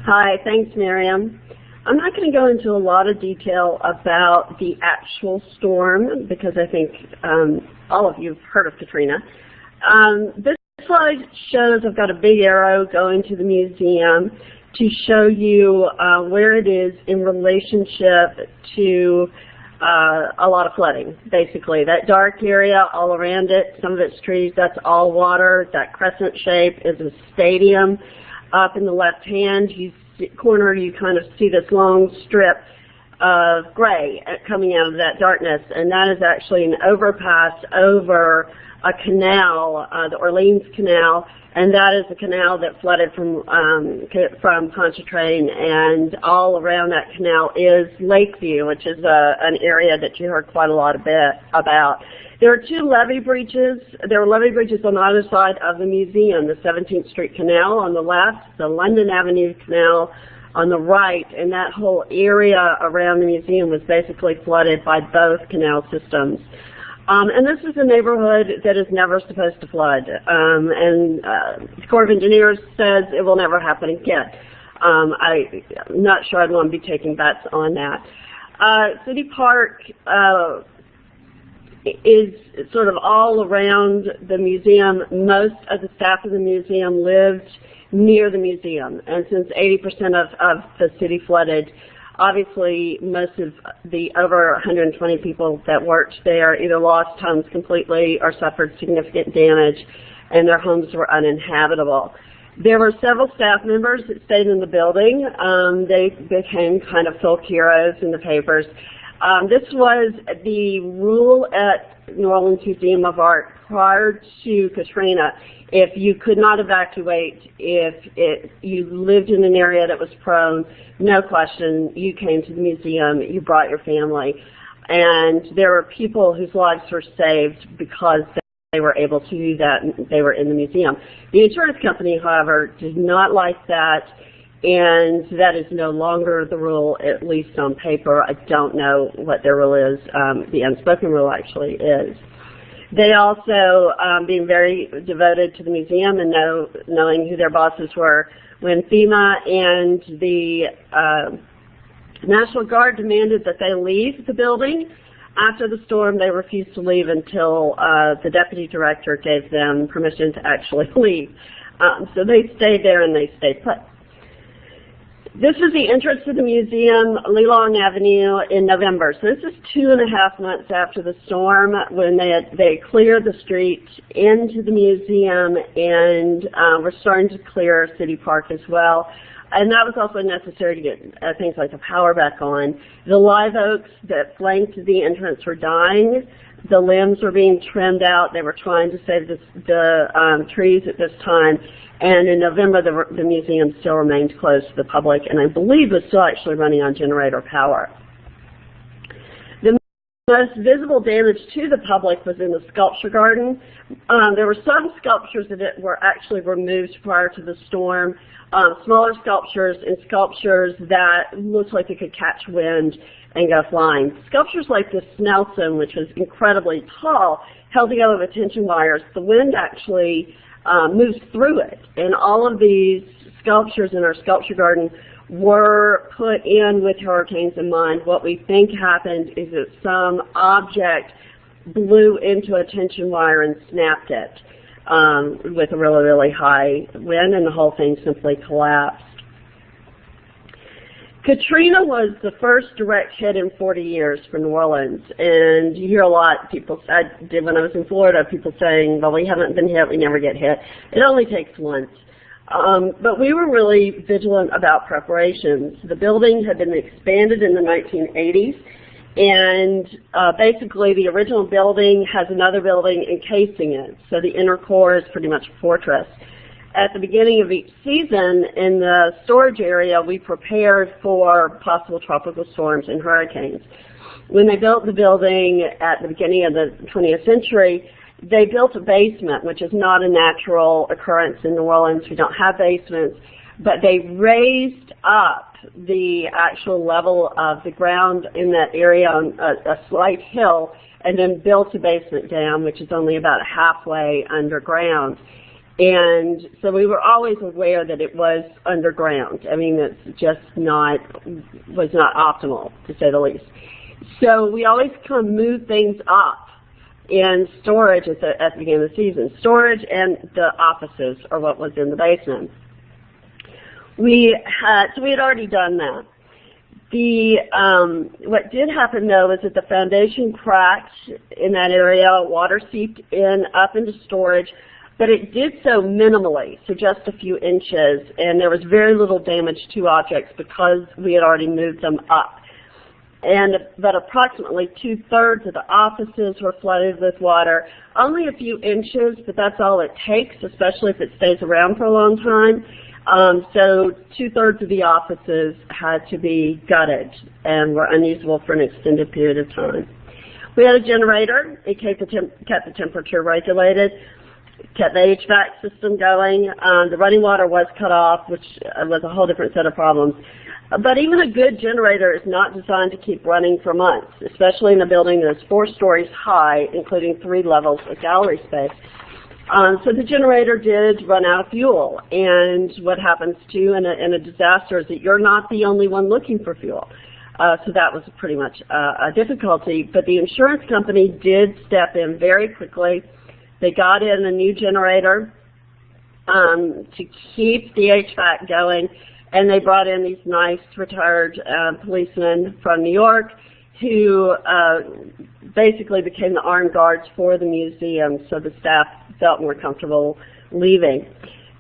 Hi, thanks, Miriam. I'm not going to go into a lot of detail about the actual storm because I think all of you have heard of Katrina. This slide shows I've got a big arrow going to the museum to show you where it is in relationship to a lot of flooding, basically. That dark area all around it, some of it's trees, that's all water. That crescent shape is a stadium. Up in the left-hand corner, you kind of see this long strip of gray coming out of that darkness, and that is actually an overpass over a canal, the Orleans Canal, and that is the canal that flooded from Pontchartrain, and all around that canal is Lakeview, which is an area that you heard quite a lot about. There are two levee breaches. There are levee breaches on either side of the museum, the 17th Street Canal on the left, the London Avenue Canal on the right, and that whole area around the museum was basically flooded by both canal systems. And this is a neighborhood that is never supposed to flood, and the Corps of Engineers says it will never happen again. I'm not sure I'd want to be taking bets on that. City Park is sort of all around the museum. Most of the staff of the museum lived near the museum, and since 80% of the city flooded, obviously most of the over 120 people that worked there either lost homes completely or suffered significant damage, and their homes were uninhabitable. There were several staff members that stayed in the building. They became kind of folk heroes in the papers. This was the rule at New Orleans Museum of Art prior to Katrina. If you could not evacuate, if you lived in an area that was prone, no question, you came to the museum, you brought your family. And there were people whose lives were saved because they were able to do that, and they were in the museum. The insurance company, however, did not like that, and that is no longer the rule, at least on paper. I don't know what their rule is. The unspoken rule actually is. They also, being very devoted to the museum and knowing who their bosses were, when FEMA and the National Guard demanded that they leave the building after the storm, they refused to leave until the deputy director gave them permission to actually leave. So they stayed there and they stayed put. This was the entrance to the museum, Lelong Avenue, in November. So this is 2.5 months after the storm when they cleared the street into the museum, and were starting to clear City Park as well. And that was also necessary to get things like the power back on. The live oaks that flanked the entrance were dying. The limbs were being trimmed out. They were trying to save the trees at this time. And in November, the museum still remained closed to the public, and I believe was still actually running on generator power. The most visible damage to the public was in the sculpture garden. There were some sculptures that were actually removed prior to the storm, smaller sculptures and sculptures that looked like they could catch wind and go flying. Sculptures like this Snelson, which was incredibly tall, held together with tension wires. The wind actually moves through it, and all of these sculptures in our sculpture garden were put in with hurricanes in mind. What we think happened is that some object blew into a tension wire and snapped it with a really, really high wind, and the whole thing simply collapsed. Katrina was the first direct hit in 40 years for New Orleans, and you hear a lot, I did when I was in Florida, people saying, well, we haven't been hit, we never get hit. It only takes once. But we were really vigilant about preparations. The building had been expanded in the 1980s, and basically the original building has another building encasing it, so the inner core is pretty much a fortress. At the beginning of each season, in the storage area, we prepared for possible tropical storms and hurricanes. When they built the building at the beginning of the 20th century, they built a basement, which is not a natural occurrence in New Orleans. We don't have basements, but they raised up the actual level of the ground in that area on a slight hill, and then built a basement down, which is only about halfway underground. And so we were always aware that it was underground. I mean, it's just was not optimal, to say the least. So we always kind of moved things up in storage at the beginning of the season. Storage and the offices are what was in the basement. So we had already done that. What did happen though is that the foundation cracked in that area, water seeped up into storage, but it did so minimally, so just a few inches, and there was very little damage to objects because we had already moved them up. But approximately 2/3 of the offices were flooded with water. Only a few inches, but that's all it takes, especially if it stays around for a long time. So 2/3 of the offices had to be gutted and were unusable for an extended period of time. We had a generator. It kept the temperature regulated, kept the HVAC system going. The running water was cut off, which was a whole different set of problems. But even a good generator is not designed to keep running for months, especially in a building that's 4 stories high, including 3 levels of gallery space. So the generator did run out of fuel, and what happens too in a disaster is that you're not the only one looking for fuel. So that was pretty much a difficulty, but the insurance company did step in very quickly. They got in a new generator to keep the HVAC going, and they brought in these nice retired policemen from New York who basically became the armed guards for the museum, so the staff felt more comfortable leaving.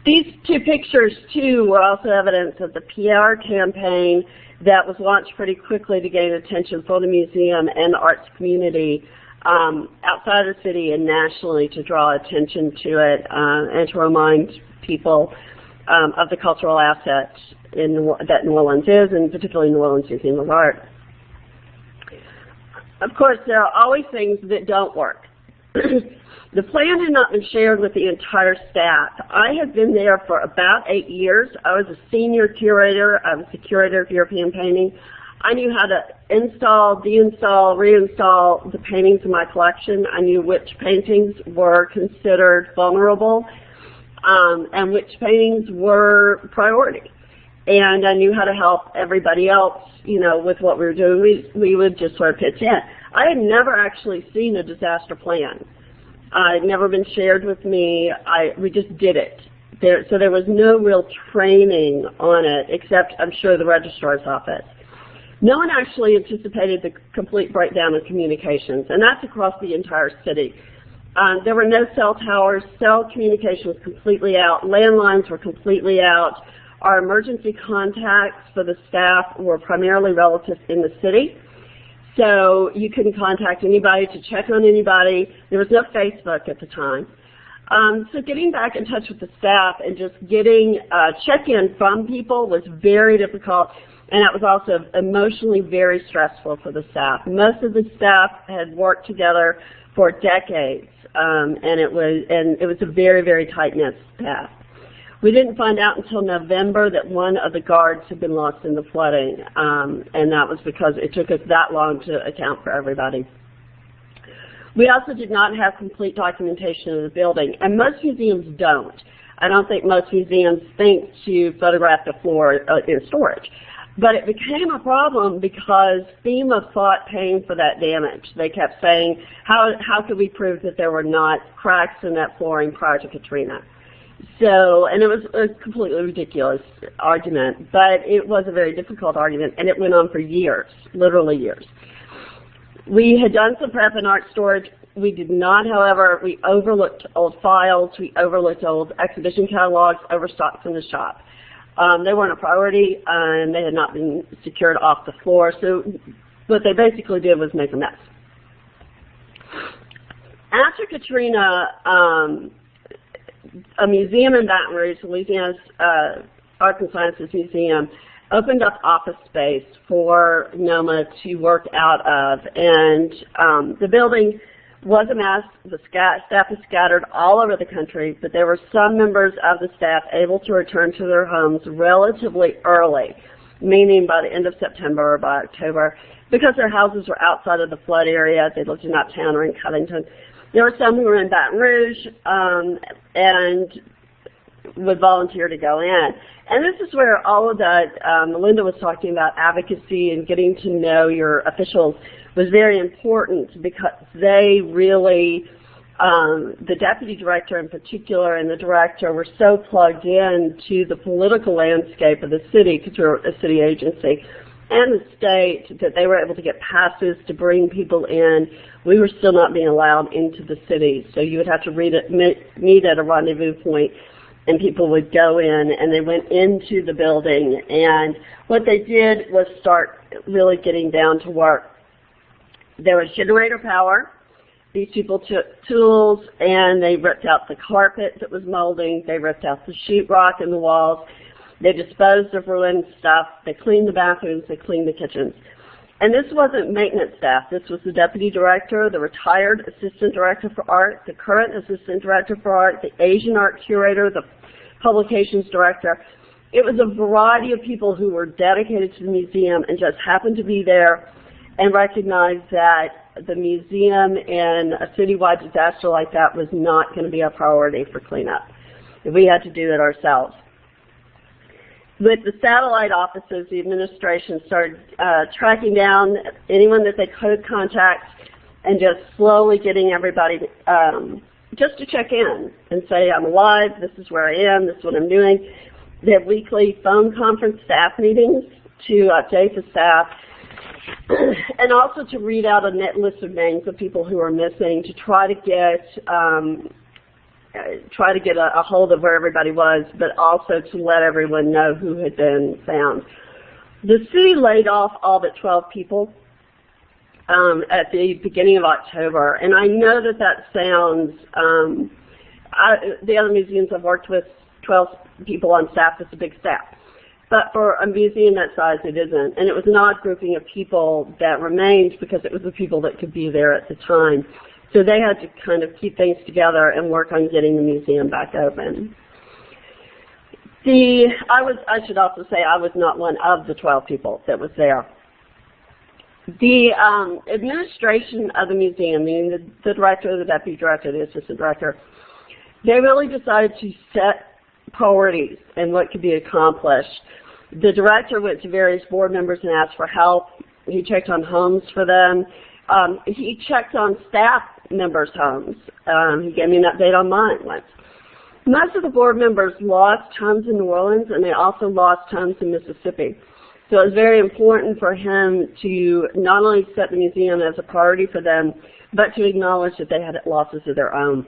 These 2 pictures, too, were also evidence of the PR campaign that was launched pretty quickly to gain attention for the museum and the arts community outside of the city and nationally, to draw attention to it and to remind people of the cultural assets that New Orleans is, and particularly New Orleans Museum of Art. Of course, there are always things that don't work. The plan had not been shared with the entire staff. I had been there for about 8 years. I was a senior curator. I was the curator of European painting. I knew how to install, deinstall, reinstall the paintings in my collection. I knew which paintings were considered vulnerable and which paintings were priority. And I knew how to help everybody else, you know, with what we were doing. We would just sort of pitch in. I had never actually seen a disaster plan. It had never been shared with me. We just did it. So there was no real training on it, except I'm sure the registrar's office. No one actually anticipated the complete breakdown of communications, and that's across the entire city. There were no cell towers. Cell communication was completely out. Landlines were completely out. Our emergency contacts for the staff were primarily relatives in the city. So you couldn't contact anybody to check on anybody. There was no Facebook at the time. So getting back in touch with the staff and just getting check-in from people was very difficult, and that was also emotionally very stressful for the staff. Most of the staff had worked together for decades, and it was a very, very tight-knit staff. We didn't find out until November that one of the guards had been lost in the flooding, and that was because it took us that long to account for everybody. We also did not have complete documentation of the building, and most museums don't. I don't think most museums think to photograph the floor in storage. But it became a problem because FEMA fought paying for that damage. They kept saying, how could we prove that there were not cracks in that flooring prior to Katrina? So, and it was a completely ridiculous argument, but it was a very difficult argument, and it went on for years, literally years. We had done some prep in art storage. We did not, however, we overlooked old files, we overlooked old exhibition catalogs, overstocked from the shop. They weren't a priority, and they had not been secured off the floor, so what they basically did was make a mess. After Katrina, a museum in Baton Rouge, Louisiana's Arts and Sciences Museum, opened up office space for NOMA to work out of, and the building was a mess. The staff was scattered all over the country, but there were some members of the staff able to return to their homes relatively early, meaning by the end of September or by October, because their houses were outside of the flood area. They lived in Uptown or in Covington. There were some who were in Baton Rouge, and would volunteer to go in. And this is where all of that, Melinda was talking about advocacy and getting to know your officials was very important, because they really, the deputy director in particular and the director were so plugged in to the political landscape of the city, because we're a city agency, and the state, that they were able to get passes to bring people in. We were still not being allowed into the city, so you would have to meet at a rendezvous point, and people would go in, and they went into the building. And what they did was start really getting down to work. There was generator power. These people took tools, and they ripped out the carpet that was molding. They ripped out the sheetrock in the walls. They disposed of ruined stuff. They cleaned the bathrooms. They cleaned the kitchens. And this wasn't maintenance staff. This was the deputy director, the retired assistant director for art, the current assistant director for art, the Asian art curator, the publications director. It was a variety of people who were dedicated to the museum and just happened to be there and recognized that the museum in a citywide disaster like that was not going to be a priority for cleanup. We had to do it ourselves. With the satellite offices, the administration started tracking down anyone that they could contact and just slowly getting everybody just to check in and say, I'm alive, this is where I am, this is what I'm doing. They have weekly phone conference staff meetings to update the staff, and also to read out a net list of names of people who are missing, to try to get a hold of where everybody was, but also to let everyone know who had been found. The city laid off all but 12 people at the beginning of October, and I know that that sounds, the other museums I've worked with, 12 people on staff is a big staff. But for a museum that size, it isn't. And it was an odd grouping of people that remained because it was the people that could be there at the time. So they had to kind of keep things together and work on getting the museum back open. I should also say I was not one of the 12 people that was there. The administration of the museum, meaning the director, the deputy director, the assistant director, they really decided to set priorities and what could be accomplished. The director went to various board members and asked for help. He checked on homes for them. He checked on staff members' homes. He gave me an update on mine once. Most of the board members lost homes in New Orleans, and they also lost homes in Mississippi. So it was very important for him to not only set the museum as a priority for them, but to acknowledge that they had losses of their own.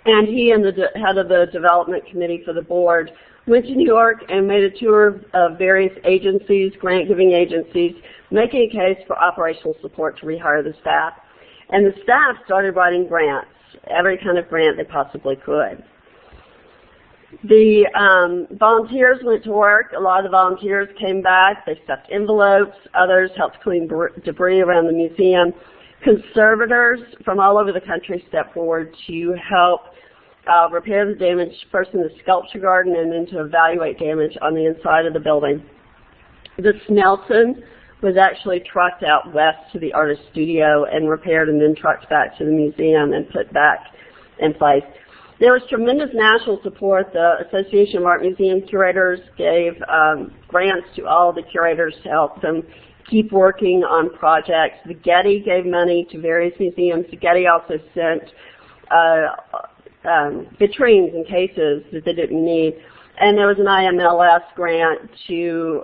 And he and the head of the development committee for the board went to New York and made a tour of various agencies, grant-giving agencies, making a case for operational support to rehire the staff. And the staff started writing grants, every kind of grant they possibly could. The volunteers went to work. A lot of the volunteers came back. They stuffed envelopes. Others helped clean debris around the museum. Conservators from all over the country stepped forward to help repair the damage, first in the sculpture garden and then to evaluate damage on the inside of the building. The Snelson was actually trucked out west to the artist studio and repaired and then trucked back to the museum and put back in place. There was tremendous national support. The Association of Art Museum Curators gave grants to all the curators to help them keep working on projects. The Getty gave money to various museums. The Getty also sent vitrines and cases that they didn't need. And there was an IMLS grant to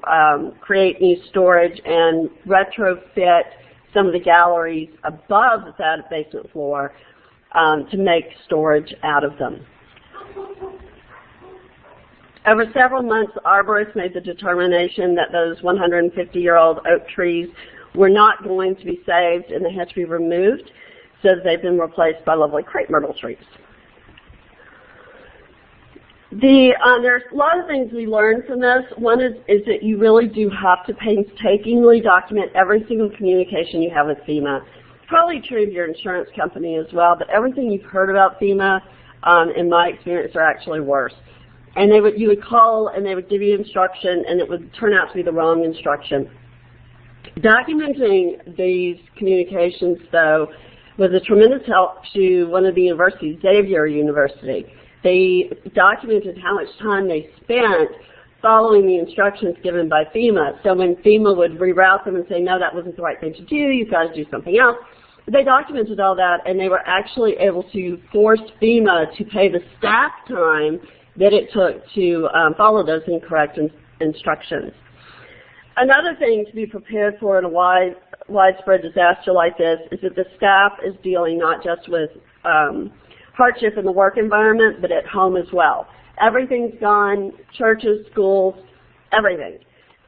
create new storage and retrofit some of the galleries above that basement floor to make storage out of them. Over several months, arborists made the determination that those 150-year-old oak trees were not going to be saved and they had to be removed, so that they've been replaced by lovely crepe myrtle trees. There's a lot of things we learned from this. One is that you really do have to painstakingly document every single communication you have with FEMA. It's probably true of your insurance company as well, but everything you've heard about FEMA, in my experience, are actually worse. And you would call and they would give you instruction and it would turn out to be the wrong instruction. Documenting these communications, though, was a tremendous help to one of the universities, Xavier University. They documented how much time they spent following the instructions given by FEMA. So when FEMA would reroute them and say, no, that wasn't the right thing to do, you've got to do something else, they documented all that, and they were actually able to force FEMA to pay the staff time that it took to follow those incorrect instructions. Another thing to be prepared for in a widespread disaster like this is that the staff is dealing not just with hardship in the work environment, but at home as well. Everything's gone, churches, schools, everything.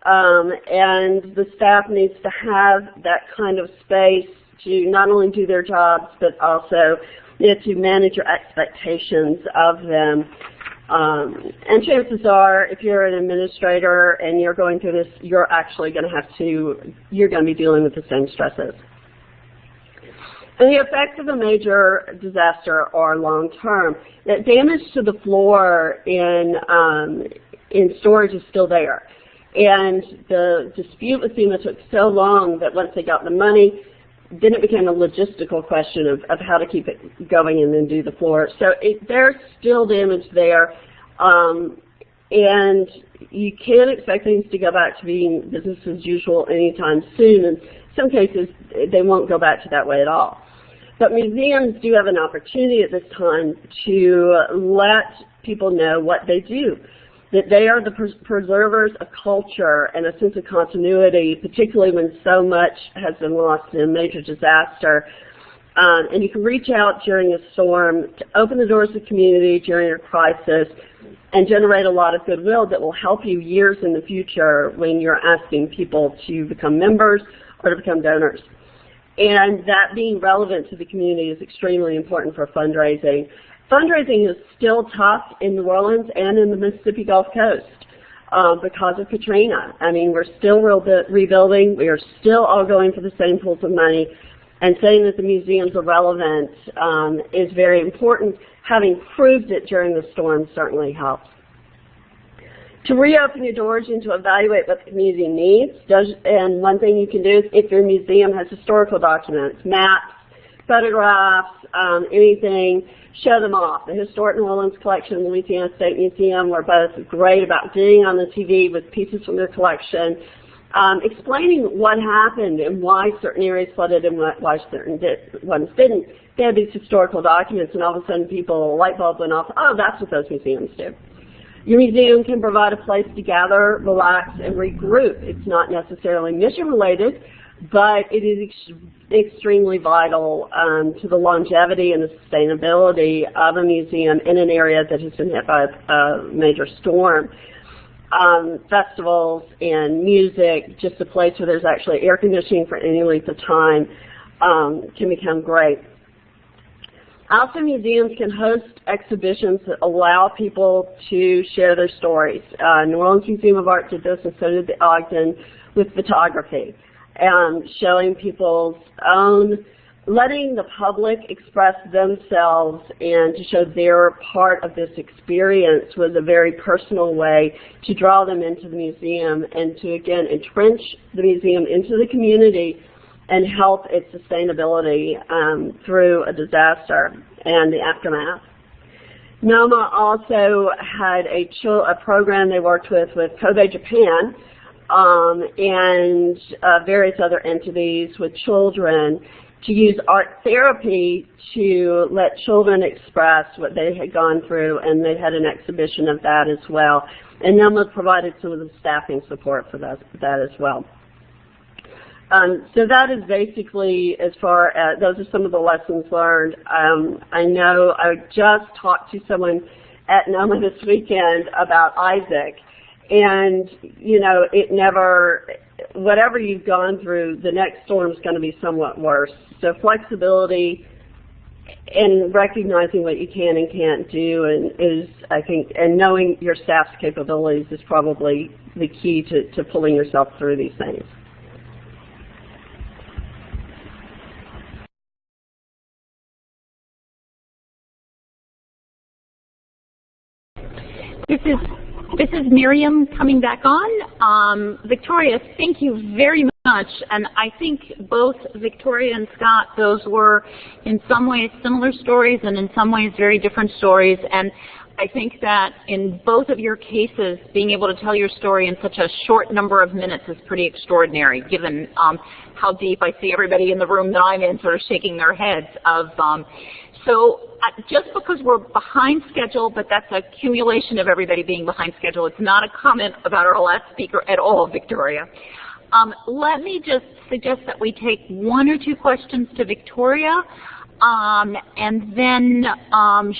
And the staff needs to have that kind of space to not only do their jobs, but also to manage your expectations of them. And chances are, if you're an administrator and you're going through this, you're actually going to be dealing with the same stresses. And the effects of a major disaster are long-term. The damage to the floor in storage is still there. And the dispute with FEMA took so long that once they got the money, then it became a logistical question of how to keep it going and then do the floor. So there's still damage there, and you can't expect things to go back to being business as usual anytime soon. In some cases, they won't go back to that way at all. But museums do have an opportunity at this time to let people know what they do, that they are the preservers of culture and a sense of continuity, particularly when so much has been lost in a major disaster. And you can reach out during a storm to open the doors of the community during a crisis and generate a lot of goodwill that will help you years in the future when you're asking people to become members or to become donors. And that being relevant to the community is extremely important for fundraising. Fundraising is still tough in New Orleans and in the Mississippi Gulf Coast because of Katrina. I mean, we're still rebuilding. We are still all going for the same pools of money. And saying that the museums are relevant is very important. Having proved it during the storm certainly helps. To reopen your doors and to evaluate what the community needs, and one thing you can do is if your museum has historical documents, maps, photographs, anything, show them off. The Historic New Orleans Collection and the Louisiana State Museum were both great about getting on the TV with pieces from their collection, explaining what happened and why certain areas flooded and why certain ones didn't. They had these historical documents, and all of a sudden a light bulb went off. Oh, that's what those museums do. Your museum can provide a place to gather, relax, and regroup. It's not necessarily mission-related, but it is extremely vital to the longevity and the sustainability of a museum in an area that has been hit by a major storm. Festivals and music, just a place where there's actually air conditioning for any length of time, can become great. Also, museums can host exhibitions that allow people to share their stories. New Orleans Museum of Art did this, and so did the Ogden with photography. Showing people's own, letting the public express themselves and to show their part of this experience was a very personal way to draw them into the museum and to, again, entrench the museum into the community and help its sustainability through a disaster and the aftermath. NOMA also had a program they worked with Kobe Japan and various other entities with children to use art therapy to let children express what they had gone through, and they had an exhibition of that as well. And NOMA provided some of the staffing support for that as well. So that is basically as far as, those are some of the lessons learned. I know I just talked to someone at NOMA this weekend about Isaac, and you know, whatever you've gone through, the next storm is going to be somewhat worse. So flexibility and recognizing what you can and can't do, and knowing your staff's capabilities is probably the key to pulling yourself through these things. This is Miriam coming back on. Victoria, thank you very much. And I think both Victoria and Scott, those were in some ways similar stories and in some ways very different stories. And I think that in both of your cases, being able to tell your story in such a short number of minutes is pretty extraordinary, given how deep I see everybody in the room that I'm in sort of shaking their heads. Just because we're behind schedule, but that's an accumulation of everybody being behind schedule. It's not a comment about our last speaker at all, Victoria. Let me just suggest that we take 1 or 2 questions to Victoria, and then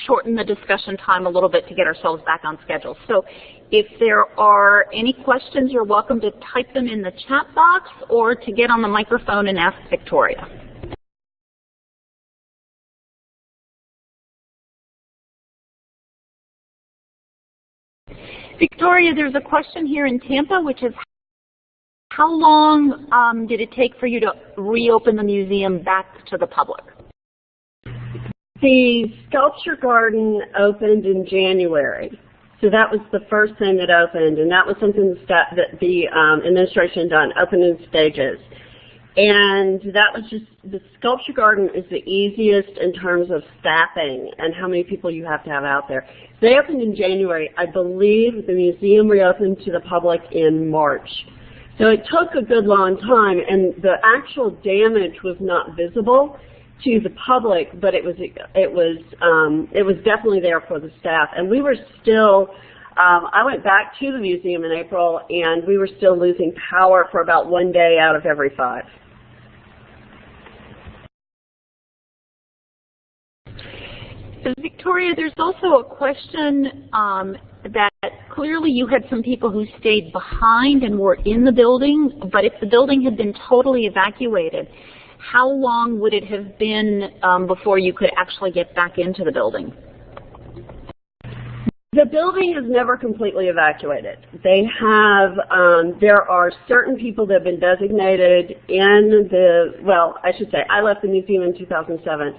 shorten the discussion time a little bit to get ourselves back on schedule. So if there are any questions, you're welcome to type them in the chat box or to get on the microphone and ask Victoria. Victoria, there's a question here in Tampa, which is, how long did it take for you to reopen the museum back to the public? The Sculpture Garden opened in January, so that was the first thing that opened, and that was something that the administration done, opened in stages. And that was just, the Sculpture Garden is the easiest in terms of staffing and how many people you have to have out there. They opened in January. I believe the museum reopened to the public in March. So it took a good long time, and the actual damage was not visible to the public, but it was definitely there for the staff. And we were still, I went back to the museum in April, and we were still losing power for about 1 day out of every 5. Victoria, there's also a question that clearly you had some people who stayed behind and were in the building, but if the building had been totally evacuated, how long would it have been before you could actually get back into the building? The building is never completely evacuated. They have, there are certain people that have been designated in the, well, I should say, I left the museum in 2007.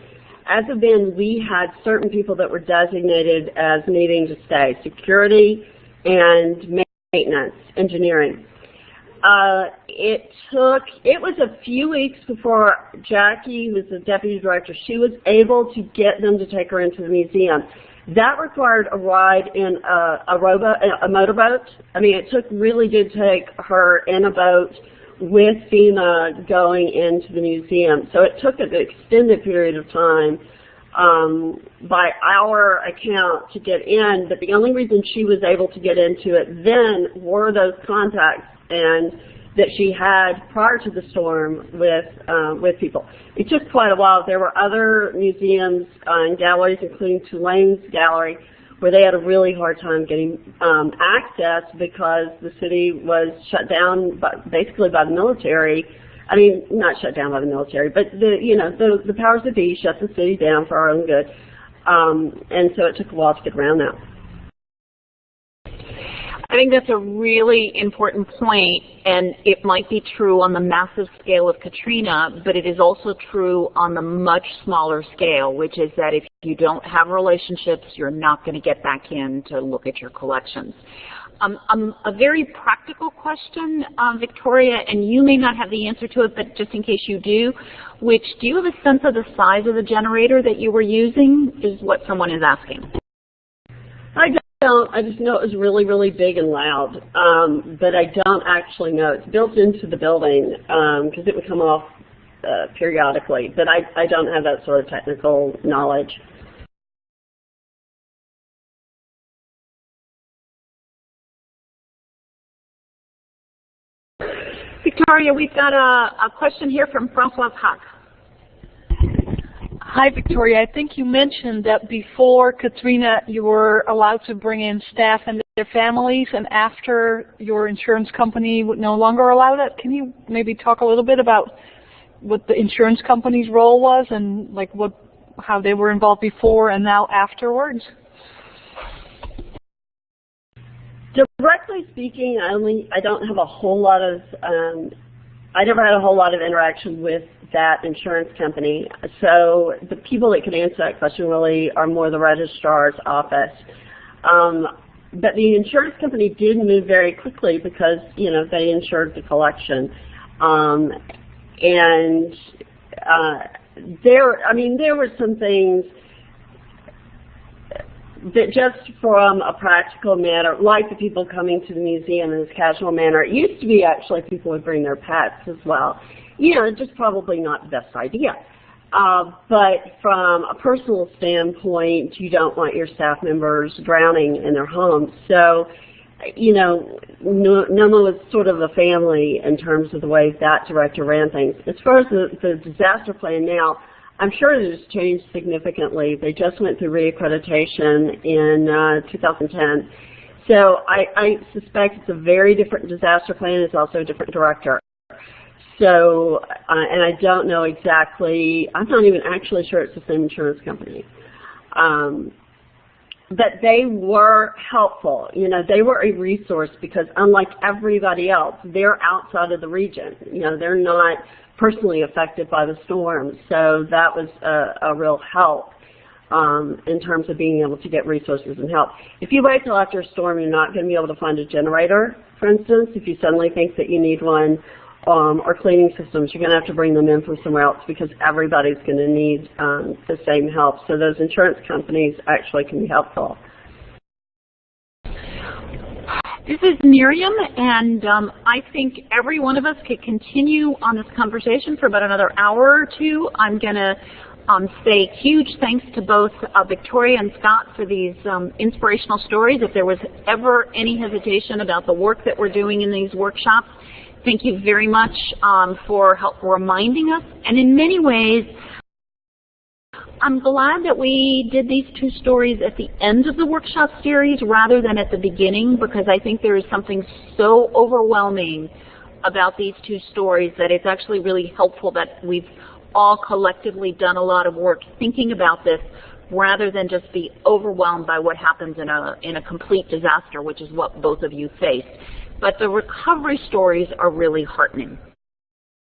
As of then, we had certain people that were designated as needing to stay, security and maintenance, engineering. It was a few weeks before Jackie, who was the deputy director, she was able to get them to take her into the museum. That required a ride in a motorboat. I mean, it really did take her in a boat with FEMA going into the museum. So it took an extended period of time by our account to get in, but the only reason she was able to get into it then were those contacts and that she had prior to the storm with people. It took quite a while. There were other museums and galleries, including Tulane's gallery, where they had a really hard time getting access because the city was shut down basically by the military. I mean, not shut down by the military, but the powers that be shut the city down for our own good. And so it took a while to get around that. I think that's a really important point, and it might be true on the massive scale of Katrina, but it is also true on the much smaller scale, which is that if you don't have relationships, you're not going to get back in to look at your collections. A very practical question, Victoria, and you may not have the answer to it, but just in case you do, do you have a sense of the size of the generator that you were using, is what someone is asking. I don't. I just know it was really, really big and loud, but I don't actually know. It's built into the building because it would come off periodically, but I don't have that sort of technical knowledge. Victoria, we've got a question here from François Hack. Hi, Victoria. I think you mentioned that before Katrina, you were allowed to bring in staff and their families, and after your insurance company would no longer allow that. Can you maybe talk a little bit about what the insurance company's role was and like how they were involved before and now afterwards? Directly speaking, I don't have a whole lot of, I never had a whole lot of interaction with that insurance company. So the people that can answer that question really are more the registrar's office. But the insurance company did move very quickly because, they insured the collection. And there were some things. that just from a practical matter, like the people coming to the museum in this casual manner, it used to be actually people would bring their pets as well. You know, just probably not the best idea. But from a personal standpoint, you don't want your staff members drowning in their homes. So, you know, NOMA is sort of a family in terms of the way that director ran things. As far as the disaster plan now, I'm sure it has changed significantly. They just went through reaccreditation in 2010. So I suspect it's a very different disaster plan. It's also a different director. So, and I don't know exactly, I'm not even actually sure it's the same insurance company. But they were helpful. You know, they were a resource because unlike everybody else, they're outside of the region. You know, they're not personally affected by the storm. So that was a real help in terms of being able to get resources and help. If you wait till after a storm, you're not going to be able to find a generator, for instance. If you suddenly think that you need one, or cleaning systems, you're going to have to bring them in from somewhere else because everybody's going to need the same help. So those insurance companies actually can be helpful. This is Miriam, and I think every one of us could continue on this conversation for about another hour or two. I'm going to say huge thanks to both Victoria and Scott for these inspirational stories. If there was ever any hesitation about the work that we're doing in these workshops, thank you very much for help reminding us. And in many ways, I'm glad that we did these two stories at the end of the workshop series rather than at the beginning, because I think there is something so overwhelming about these two stories that it's actually really helpful that we've all collectively done a lot of work thinking about this rather than just be overwhelmed by what happens in a complete disaster, which is what both of you faced. But the recovery stories are really heartening.